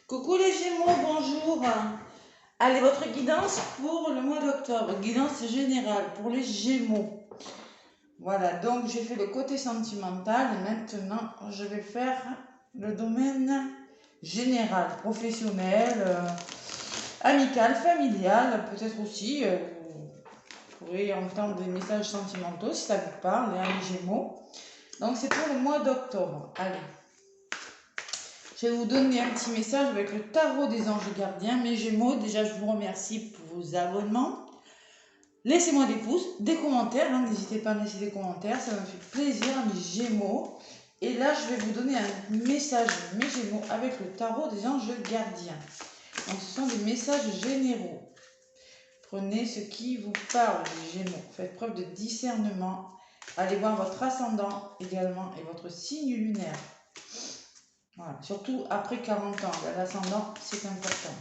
Coucou les Gémeaux, bonjour. Allez, votre guidance pour le mois d'octobre, guidance générale pour les Gémeaux. Voilà, donc j'ai fait le côté sentimental et maintenant je vais faire le domaine général, professionnel, amical, familial, peut-être aussi. Vous pourrez entendre des messages sentimentaux si ça vous parle, les Gémeaux. Donc c'est pour le mois d'octobre. Allez. Je vais vous donner un petit message avec le tarot des anges gardiens. Mes Gémeaux, déjà je vous remercie pour vos abonnements. Laissez-moi des pouces, des commentaires, n'hésitez pas à me laisser des commentaires, ça me fait plaisir mes Gémeaux. Et là je vais vous donner un message, mes Gémeaux, avec le tarot des anges gardiens. Donc ce sont des messages généraux. Prenez ce qui vous parle, les Gémeaux. Faites preuve de discernement. Allez voir votre ascendant également et votre signe lunaire. Voilà. Surtout après 40 ans, l'ascendant, c'est important.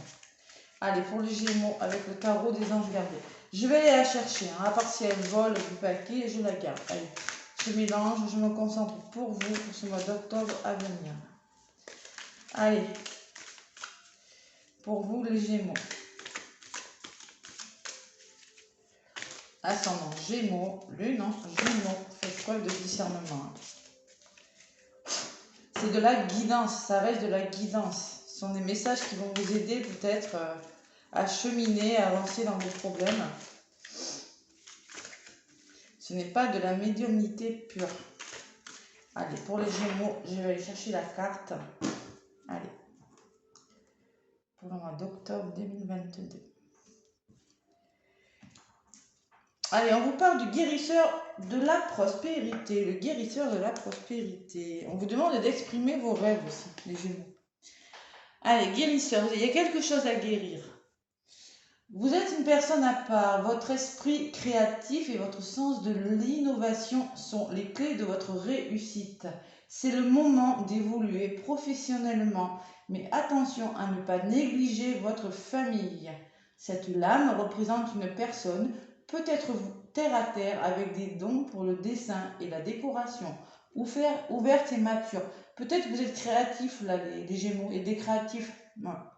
Allez, pour les Gémeaux, avec le tarot des anges gardiens. Je vais aller la chercher, à part si elle vole du paquet, je la garde. Allez, je mélange, je me concentre pour vous, pour ce mois d'octobre à venir. Allez, pour vous les Gémeaux. Ascendant Gémeaux, Lune en Gémeaux, faites preuve de discernement. C'est de la guidance, ça reste de la guidance. Ce sont des messages qui vont vous aider peut-être à cheminer, à avancer dans vos problèmes. Ce n'est pas de la médiumnité pure. Allez, pour les Gémeaux, je vais aller chercher la carte. Allez, pour le mois d'octobre 2022. Allez, on vous parle du guérisseur de la prospérité. Le guérisseur de la prospérité. On vous demande d'exprimer vos rêves aussi, les Gémeaux. Allez, guérisseur, il y a quelque chose à guérir. Vous êtes une personne à part. Votre esprit créatif et votre sens de l'innovation sont les clés de votre réussite. C'est le moment d'évoluer professionnellement, mais attention à ne pas négliger votre famille. Cette lame représente une personne, peut-être terre à terre, avec des dons pour le dessin et la décoration, ouverte et mature. Peut-être que vous êtes créatifs là, les Gémeaux, et des créatifs. Voilà.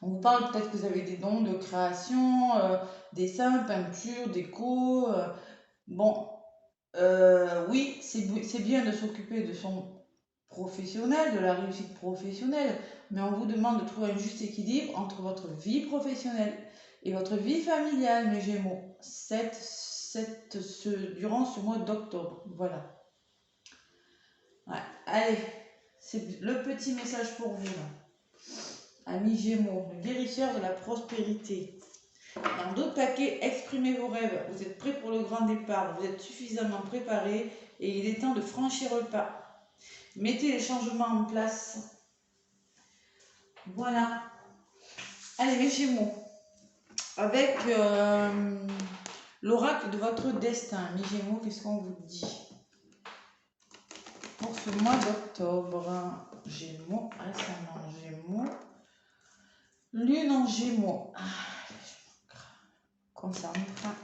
On vous parle peut-être que vous avez des dons de création, dessin, peinture, déco. Oui, c'est bien de s'occuper de son professionnel, de la réussite professionnelle, mais on vous demande de trouver un juste équilibre entre votre vie professionnelle et votre vie familiale, mes Gémeaux, durant ce mois d'octobre. Voilà. Ouais. Allez, c'est le petit message pour vous, là. Amis Gémeaux, le guérisseur de la prospérité. Dans d'autres paquets, exprimez vos rêves. Vous êtes prêts pour le grand départ. Vous êtes suffisamment préparés et il est temps de franchir le pas. Mettez les changements en place. Voilà. Allez, mes Gémeaux. Avec l'oracle de votre destin. Mes Gémeaux, qu'est-ce qu'on vous dit pour ce mois d'octobre? Gémeaux, ascendant Gémeaux. Lune en Gémeaux. Concerne pas.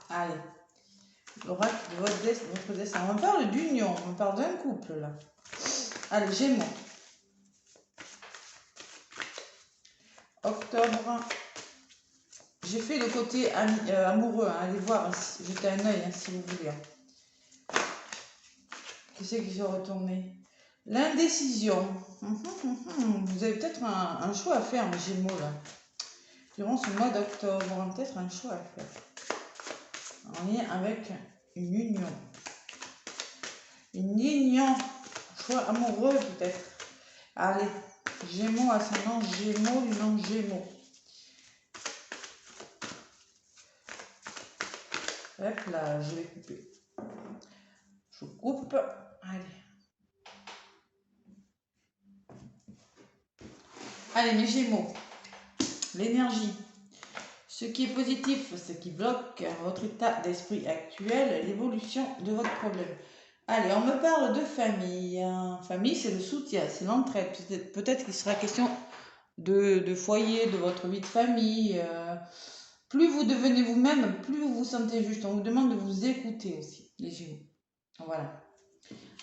Allez, l'oracle de votre destin. On parle d'union, on parle d'un couple là. Allez, Gémeaux. Octobre. J'ai fait le côté amoureux. Allez voir, jetez un œil si vous voulez. Qui c'est qui s'est retourné? L'indécision. Vous avez peut-être un choix à faire, mes Gémeaux là. Durant ce mois d'octobre, on a peut-être un choix à faire. En lien avec une union. Une union. Choix amoureux peut-être. Allez, Gémeaux, ascendant Gémeaux, lune Gémeaux. Hop là, je vais couper. Je coupe. Allez. Allez, mes Gémeaux. L'énergie. Ce qui est positif, ce qui bloque votre état d'esprit actuel, l'évolution de votre problème. Allez, on me parle de famille. Famille, c'est le soutien, c'est l'entraide. Peut-être qu'il sera question de foyer, de votre vie de famille. Plus vous devenez vous-même, plus vous vous sentez juste. On vous demande de vous écouter aussi, les Gémeaux. Voilà.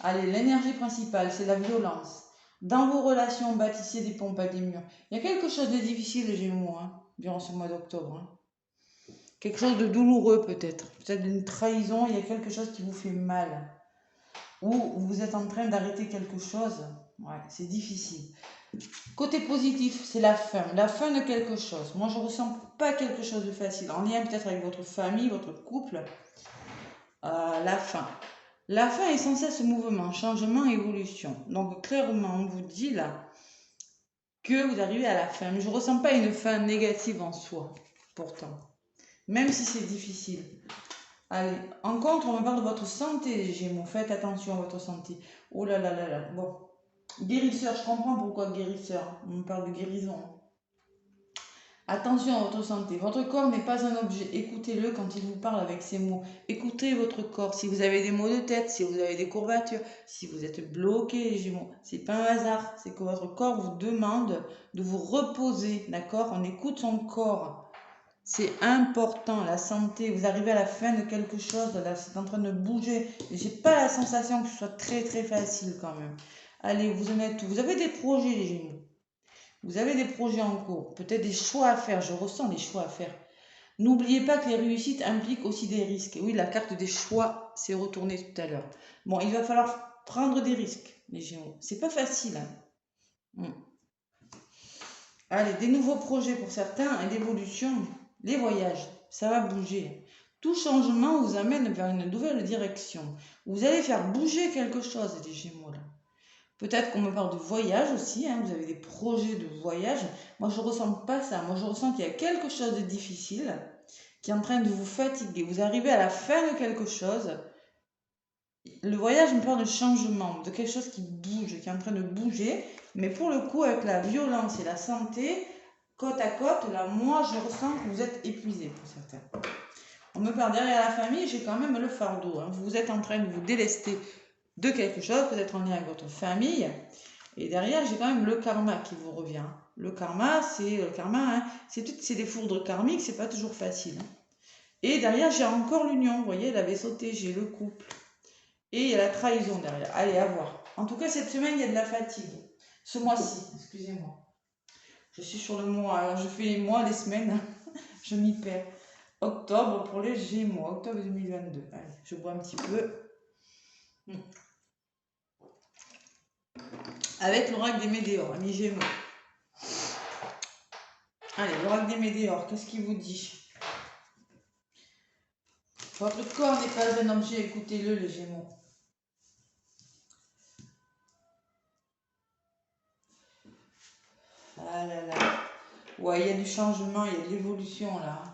Allez, l'énergie principale, c'est la violence. Dans vos relations, bâtissez des ponts, pas des murs. Il y a quelque chose de difficile, les Gémeaux, hein, durant ce mois d'octobre. Hein. Quelque chose de douloureux peut-être. Peut-être une trahison, il y a quelque chose qui vous fait mal. Ou vous êtes en train d'arrêter quelque chose. Ouais, c'est difficile. Côté positif, c'est la fin de quelque chose. Moi, je ne ressens pas quelque chose de facile. En lien peut-être avec votre famille, votre couple. La fin. La fin est sans cesse mouvement, changement, évolution. Donc, clairement, on vous dit là que vous arrivez à la fin. Mais je ne ressens pas une fin négative en soi, pourtant. Même si c'est difficile. Allez, en contre, on me parle de votre santé, les Gémeaux. Faites attention à votre santé. Oh là là là là. Bon. Guérisseur, je comprends pourquoi guérisseur. On me parle de guérison. Attention à votre santé. Votre corps n'est pas un objet. Écoutez-le quand il vous parle avec ces mots. Écoutez votre corps. Si vous avez des maux de tête, si vous avez des courbatures, si vous êtes bloqué, les Gémeaux, c'est pas un hasard. C'est que votre corps vous demande de vous reposer. D'accord? On écoute son corps. C'est important, la santé. Vous arrivez à la fin de quelque chose. Là, c'est en train de bouger. J'ai pas la sensation que ce soit très très facile quand même. Allez, vous en êtes où? Vous avez des projets, les Gémeaux. Vous avez des projets en cours, peut-être des choix à faire, je ressens des choix à faire. N'oubliez pas que les réussites impliquent aussi des risques. Oui, la carte des choix s'est retournée tout à l'heure. Bon, il va falloir prendre des risques, les Gémeaux. C'est pas facile. Hein. Allez, des nouveaux projets pour certains et d'évolution. Les voyages, ça va bouger. Tout changement vous amène vers une nouvelle direction. Vous allez faire bouger quelque chose, les Gémeaux, là. Peut-être qu'on me parle de voyage aussi, hein, vous avez des projets de voyage. Moi, je ne ressens pas ça. Moi, je ressens qu'il y a quelque chose de difficile qui est en train de vous fatiguer. Vous arrivez à la fin de quelque chose. Le voyage me parle de changement, de quelque chose qui bouge, qui est en train de bouger. Mais pour le coup, avec la violence et la santé, côte à côte, là, moi, je ressens que vous êtes épuisé pour certains. On me parle derrière la famille, j'ai quand même le fardeau. Hein. Vous êtes en train de vous délester de quelque chose, peut-être en lien avec votre famille. Et derrière, j'ai quand même le karma qui vous revient. Le karma, hein, c'est des foudres karmiques, c'est pas toujours facile. Hein. Et derrière, j'ai encore l'union. Vous voyez, elle avait sauté, j'ai le couple. Et il y a la trahison derrière. Allez, à voir. En tout cas, cette semaine, il y a de la fatigue. Ce mois-ci, excusez-moi. Je suis sur le mois. Alors, je fais les mois, les semaines. Je m'y perds. Octobre pour les Gémeaux. Octobre 2022. Allez, je bois un petit peu. Avec l'oracle des Médéors, amis Gémeaux. Allez, l'oracle des Médéors, qu'est-ce qu'il vous dit? Votre corps n'est pas un objet, écoutez-le, les Gémeaux. Ah là là. Ouais, il y a du changement, il y a de l'évolution là.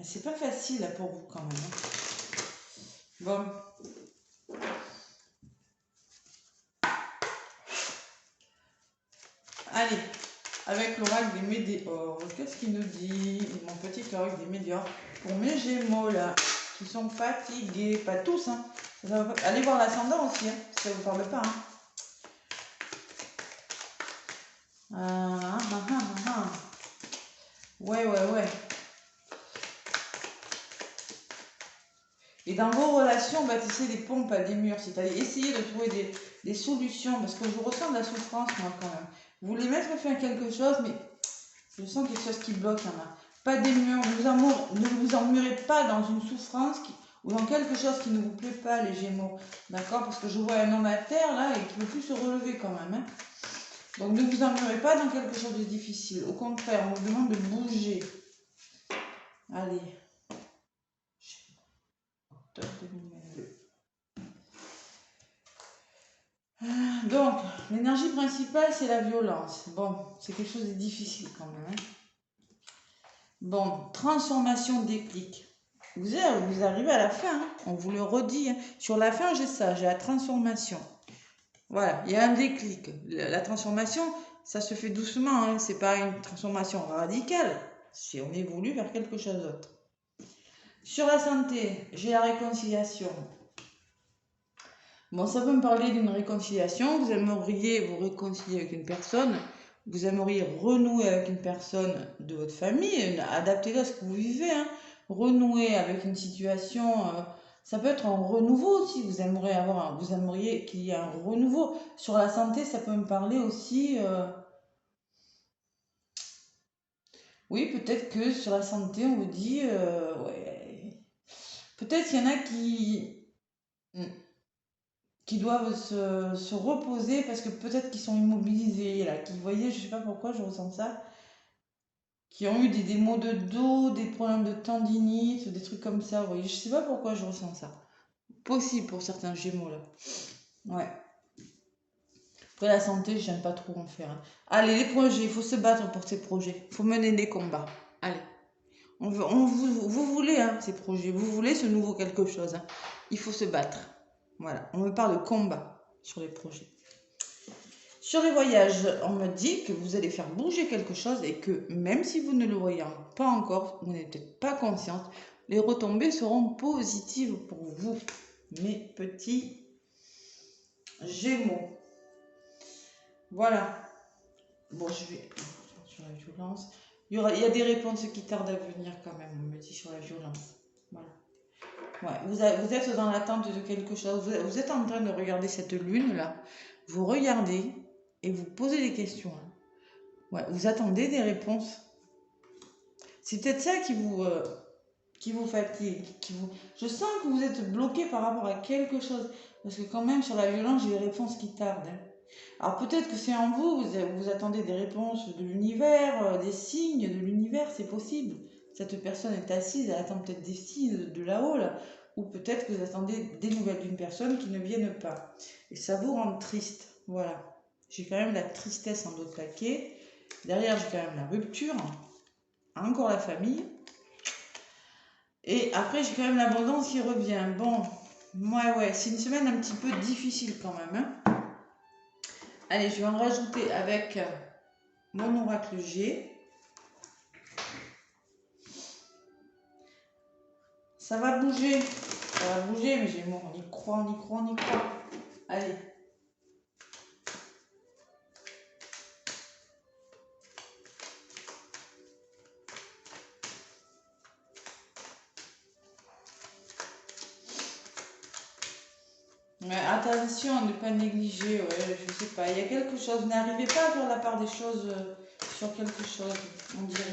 C'est pas facile là, pour vous quand même. Hein. Bon. Allez, avec l'oracle des Médéors, qu'est-ce qu'il nous dit? Mon petit oracle des Médéors. Pour mes Gémeaux là, qui sont fatigués, pas tous, hein. Allez voir l'ascendant aussi, hein, si ça ne vous parle pas. Hein. Ouais. Et dans vos relations, bâtissez des ponts, pas des murs. C'est-à-dire essayez de trouver des solutions, parce que je ressens de la souffrance, moi, quand même. Vous voulez mettre fin à quelque chose, mais je sens quelque chose qui bloque, hein, là. Pas des murs, ne vous emmurez pas dans une souffrance ou dans quelque chose qui ne vous plaît pas, les Gémeaux. D'accord? Parce que je vois un homme à terre, là, et qui ne veut plus se relever, quand même. Hein. Donc ne vous emmurez pas dans quelque chose de difficile. Au contraire, on vous demande de bouger. Allez. Octobre 2022. Donc, l'énergie principale, c'est la violence. Bon, c'est quelque chose de difficile quand même. Hein. Bon, transformation déclic. Vous arrivez à la fin, hein. On vous le redit. Hein. Sur la fin, j'ai ça, j'ai la transformation. Voilà, il y a un déclic. La transformation, ça se fait doucement, hein. C'est pas une transformation radicale. Si on évolue vers quelque chose d'autre. Sur la santé, j'ai la réconciliation. Bon, ça peut me parler d'une réconciliation. Vous aimeriez vous réconcilier avec une personne. Vous aimeriez renouer avec une personne de votre famille. Adaptez-la à ce que vous vivez. Hein. Renouer avec une situation Ça peut être un renouveau aussi. Vous aimeriez qu'il y ait un renouveau. Sur la santé, ça peut me parler aussi. Oui, peut-être que sur la santé, on vous dit, ouais. Peut-être qu'il y en a qui doivent se reposer parce que peut-être qu'ils sont immobilisés, là, qui, vous voyez, je sais pas pourquoi je ressens ça, qui ont eu des maux de dos, des problèmes de tendinite, des trucs comme ça, vous voyez, je sais pas pourquoi je ressens ça. Possible pour certains Gémeaux, là. Ouais. Après, la santé, j'aime pas trop en faire, hein. Allez, les projets, il faut se battre pour ces projets. Il faut mener des combats. Allez. Vous voulez, hein, ces projets. Vous voulez ce nouveau quelque chose, hein. Il faut se battre. Voilà. On me parle de combat sur les projets. Sur les voyages, on me dit que vous allez faire bouger quelque chose et que même si vous ne le voyez pas encore, vous n'êtes peut-être pas consciente, les retombées seront positives pour vous, mes petits Gémeaux. Voilà. Bon, je vais sur la violence. Il y a des réponses qui tardent à venir quand même, on me dit sur la violence. Voilà. Ouais, vous êtes dans l'attente de quelque chose. Vous êtes en train de regarder cette lune-là. Vous regardez et vous posez des questions, hein. Ouais, vous attendez des réponses. C'est peut-être ça qui vous fatigue. Je sens que vous êtes bloqué par rapport à quelque chose. Parce que quand même, sur la violence, j'ai des réponses qui tardent, hein. Alors peut-être que c'est en vous attendez des réponses de l'univers, des signes de l'univers, c'est possible. Cette personne est assise, elle attend peut-être des signes de là-haut, là. Ou peut-être que vous attendez des nouvelles d'une personne qui ne viennent pas. Et ça vous rend triste. Voilà. J'ai quand même la tristesse en dos de paquet. Derrière, j'ai quand même la rupture. Encore la famille. Et après, j'ai quand même l'abondance qui revient. Bon, ouais, c'est une semaine un petit peu difficile quand même, hein. Allez, je vais en rajouter avec mon oracle G. Ça va bouger, mes Gémeaux. On y croit, on y croit, on y croit. Allez. Mais attention à ne pas négliger, ouais, je sais pas. Il y a quelque chose, n'arrivez pas à faire la part des choses sur quelque chose, on dirait.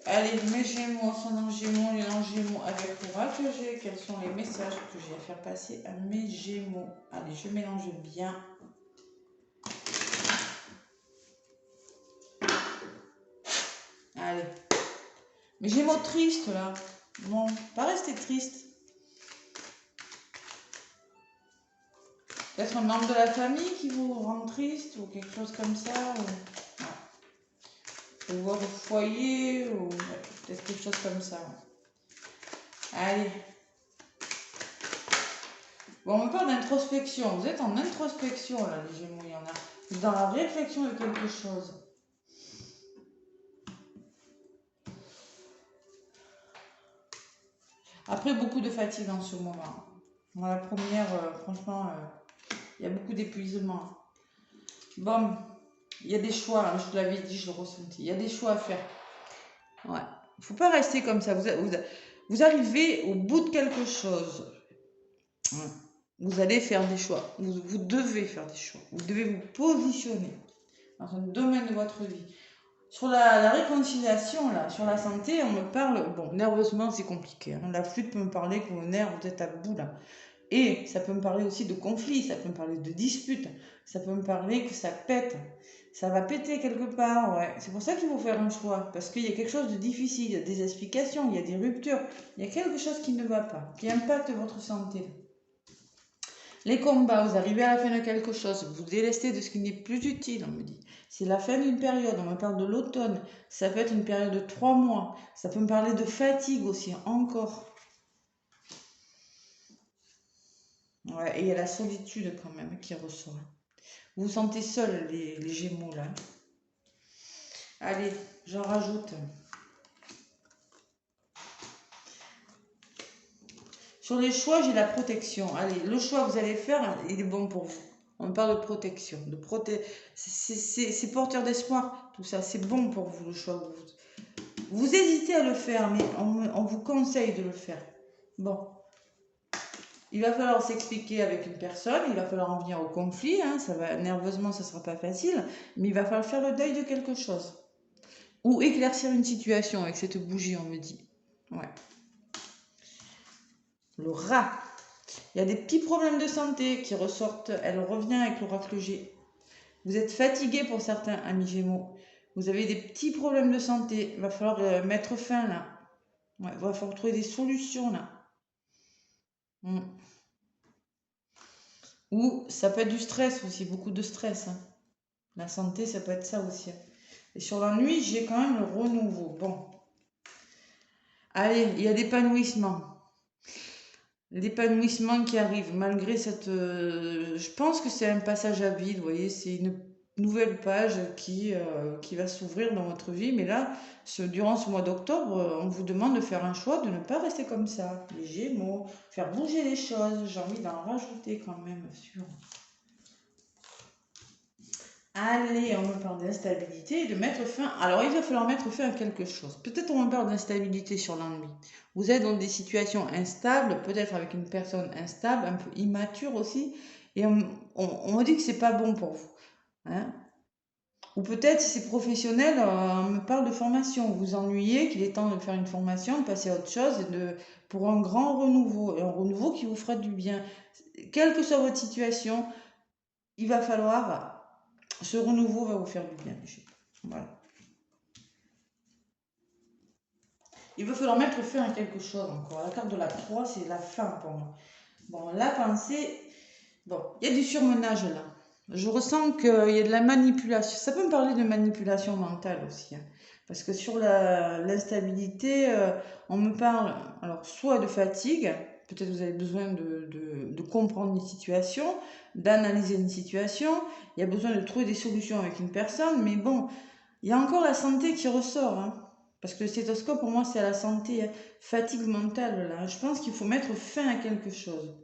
Allez, mes Gémeaux, ascendant Gémeaux, les Gémeaux avec l'oracle G. Quels sont les messages que j'ai à faire passer à mes Gémeaux? Allez, je mélange bien. Allez. Mes Gémeaux tristes, là. Bon, pas rester triste. Peut-être un membre de la famille qui vous rend triste ou quelque chose comme ça. Ou votre foyer, ou ouais, peut-être quelque chose comme ça. Ouais. Allez. Bon, on me parle d'introspection. Vous êtes en introspection, là, les Gémeaux, il y en a. Vous êtes dans la réflexion de quelque chose. Après, beaucoup de fatigue en ce moment. Dans la première, franchement, il y a beaucoup d'épuisement. Bon, il y a des choix, hein, je vous l'avais dit, je le ressentis. Il y a des choix à faire. Ouais. Il ne faut pas rester comme ça. Vous arrivez au bout de quelque chose. Ouais. Vous allez faire des choix. Vous devez faire des choix. Vous devez vous positionner dans un domaine de votre vie. Sur la réconciliation, là, sur la santé, on me parle... Bon, nerveusement, c'est compliqué, hein. La flûte peut me parler que vos nerfs, vous êtes à bout, là. Et ça peut me parler aussi de conflits, ça peut me parler de disputes, ça peut me parler que ça pète. Ça va péter quelque part, ouais. C'est pour ça qu'il faut faire un choix. Parce qu'il y a quelque chose de difficile, il y a des explications, il y a des ruptures. Il y a quelque chose qui ne va pas, qui impacte votre santé. Les combats, vous arrivez à la fin de quelque chose, vous délestez de ce qui n'est plus utile, on me dit. C'est la fin d'une période, on me parle de l'automne. Ça peut être une période de 3 mois. Ça peut me parler de fatigue aussi, encore. Ouais, et il y a la solitude quand même qui ressort. Vous vous sentez seul, les Gémeaux, là. Allez, j'en rajoute. Sur les choix, j'ai la protection. Allez, le choix que vous allez faire, il est bon pour vous. On parle de protection. C'est porteur d'espoir, tout ça. C'est bon pour vous, le choix. Vous hésitez à le faire, mais on vous conseille de le faire. Bon, il va falloir s'expliquer avec une personne, il va falloir en venir au conflit, hein, ça va, nerveusement, ça sera pas facile, mais il va falloir faire le deuil de quelque chose. Ou éclaircir une situation avec cette bougie, on me dit. Ouais. Le rat. Il y a des petits problèmes de santé qui ressortent. Elle revient avec l'oracle G. Vous êtes fatigué pour certains, amis Gémeaux. Vous avez des petits problèmes de santé. Il va falloir mettre fin là. Ouais, il va falloir trouver des solutions là. Ou ça peut être du stress aussi, beaucoup de stress. Hein. La santé, ça peut être ça aussi. Et sur la nuit, j'ai quand même le renouveau. Bon. Allez, il y a l'épanouissement. L'épanouissement qui arrive malgré cette... je pense que c'est un passage à vide, vous voyez, c'est une nouvelle page qui va s'ouvrir dans votre vie. Mais là, durant ce mois d'octobre, on vous demande de faire un choix, de ne pas rester comme ça. Les Gémeaux, faire bouger les choses. J'ai envie d'en rajouter quand même sur... Allez, on me parle d'instabilité et de mettre fin. Alors, il va falloir mettre fin à quelque chose. Peut-être on me parle d'instabilité sur l'ennui. Vous êtes dans des situations instables, peut-être avec une personne instable, un peu immature aussi, et on me dit que c'est pas bon pour vous. Hein. Ou peut-être, si c'est professionnel, on me parle de formation. Vous vous ennuyez, qu'il est temps de faire une formation, de passer à autre chose, pour un grand renouveau, et un renouveau qui vous fera du bien. Quelle que soit votre situation, il va falloir... Ce renouveau va vous faire du bien. Voilà. Il va falloir mettre fin à quelque chose encore. La carte de la croix, c'est la fin pour moi. Bon, la pensée... Bon, il y a du surmenage là. Je ressens qu'il y a de la manipulation. Ça peut me parler de manipulation mentale aussi. Hein. Parce que sur l'instabilité, on me parle alors soit de fatigue, peut-être vous avez besoin de comprendre une situation, d'analyser une situation, il y a besoin de trouver des solutions avec une personne, mais bon, il y a encore la santé qui ressort. Hein. Parce que le stéthoscope, pour moi, c'est à la santé, hein. Fatigue mentale, là. Je pense qu'il faut mettre fin à quelque chose.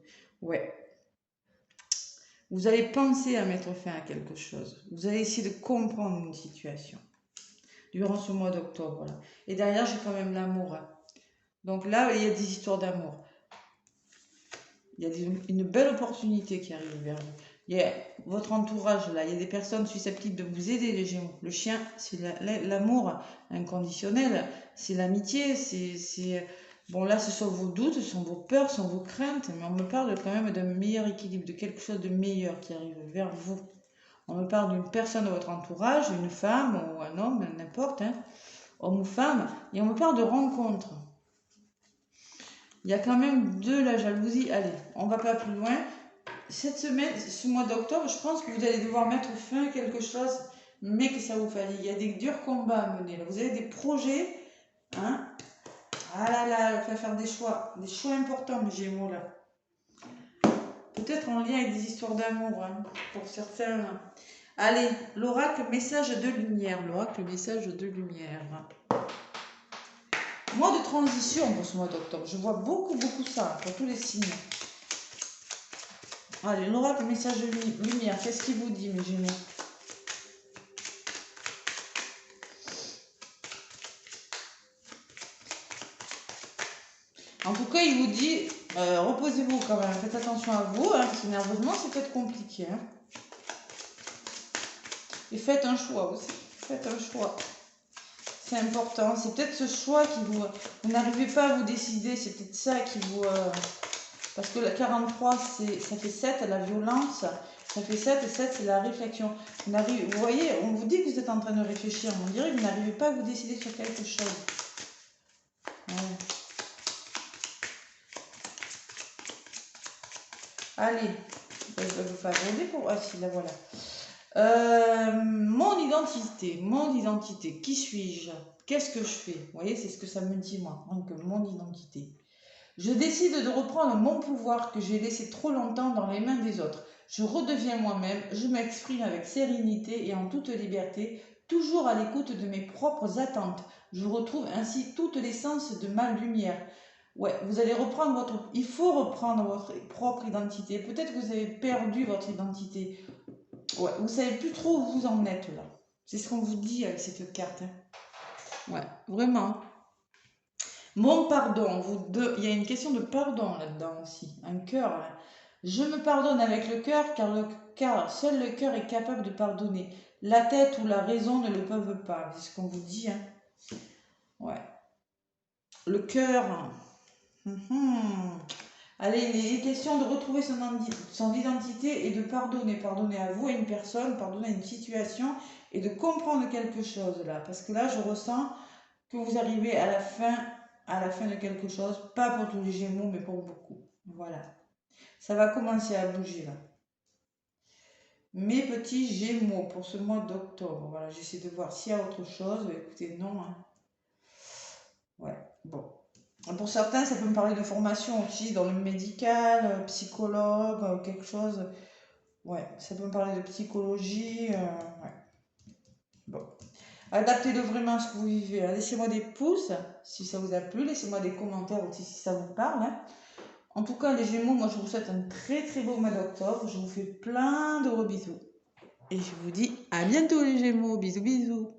Ouais. Vous allez penser à mettre fin à quelque chose. Vous allez essayer de comprendre une situation durant ce mois d'octobre. Là. Et derrière, j'ai quand même l'amour. Hein. Donc là, il y a des histoires d'amour. Il y a une belle opportunité qui arrive vers vous. Il y a votre entourage, là. Il y a des personnes susceptibles de vous aider, les Gémeaux. Le chien, c'est l'amour inconditionnel. C'est l'amitié. C'est... Bon, là, ce sont vos doutes, ce sont vos peurs, ce sont vos craintes. Mais on me parle quand même d'un meilleur équilibre, de quelque chose de meilleur qui arrive vers vous. On me parle d'une personne de votre entourage, une femme ou un homme, n'importe, hein, homme ou femme, et on me parle de rencontres. Il y a quand même de la jalousie. Allez, on va pas plus loin. Cette semaine, ce mois d'octobre, je pense que vous allez devoir mettre fin à quelque chose, mais que ça vous fallait. Il y a des durs combats à mener. Là. Vous avez des projets, hein. Ah là là, il va faire des choix importants, mes Gémeaux là. Peut-être en lien avec des histoires d'amour, hein, pour certains. Là. Allez, l'oracle message de lumière. L'oracle message de lumière. Mois de transition pour ce mois d'octobre. Je vois beaucoup ça pour tous les signes. Allez, l'oracle message de lumière. Qu'est-ce qu'il vous dit, mes Gémeaux? En tout cas, il vous dit, reposez-vous quand même. Faites attention à vous, hein, parce que nerveusement, c'est peut-être compliqué. Hein. Et faites un choix aussi. Faites un choix. C'est important. C'est peut-être ce choix qui vous n'arrivez pas à vous décider. C'est peut-être ça qui vous... parce que la 43, ça fait 7, la violence. Ça fait 7 et 7, c'est la réflexion. Vous voyez, on vous dit que vous êtes en train de réfléchir. On dirait que vous n'arrivez pas à vous décider sur quelque chose. Ouais. Allez, je vais vous faire regarder pour... Ah si, là voilà. Mon identité, qui suis-je? Qu'est-ce que je fais? Vous voyez, c'est ce que ça me dit moi, donc mon identité. Je décide de reprendre mon pouvoir que j'ai laissé trop longtemps dans les mains des autres. Je redeviens moi-même, je m'exprime avec sérénité et en toute liberté, toujours à l'écoute de mes propres attentes. Je retrouve ainsi toute l'essence de ma lumière. Ouais, vous allez reprendre votre... Il faut reprendre votre propre identité. Peut-être que vous avez perdu votre identité. Ouais, vous savez plus trop où vous en êtes là. C'est ce qu'on vous dit avec cette carte. Hein. Ouais, vraiment. Mon pardon, il y a une question de pardon là-dedans aussi, un cœur. Là. Je me pardonne avec le cœur car seul le cœur est capable de pardonner. La tête ou la raison ne le peuvent pas. C'est ce qu'on vous dit. Hein. Ouais. Le cœur. Mhm. Allez, il est question de retrouver son identité et de pardonner. Pardonner à vous, à une personne, pardonner à une situation et de comprendre quelque chose là. Parce que là, je ressens que vous arrivez à la fin de quelque chose, pas pour tous les Gémeaux, mais pour beaucoup. Voilà. Ça va commencer à bouger là. Mes petits Gémeaux pour ce mois d'octobre. Voilà, j'essaie de voir s'il y a autre chose. Écoutez, non. Hein. Ouais, bon. Pour certains, ça peut me parler de formation aussi dans le médical, psychologue, quelque chose. Ouais, ça peut me parler de psychologie. Ouais. Bon. Adaptez-le vraiment à ce que vous vivez. Laissez-moi des pouces si ça vous a plu. Laissez-moi des commentaires aussi si ça vous parle. Hein. En tout cas, les Gémeaux, moi je vous souhaite un très très beau mois d'octobre. Je vous fais plein de gros bisous. Et je vous dis à bientôt les Gémeaux. Bisous bisous.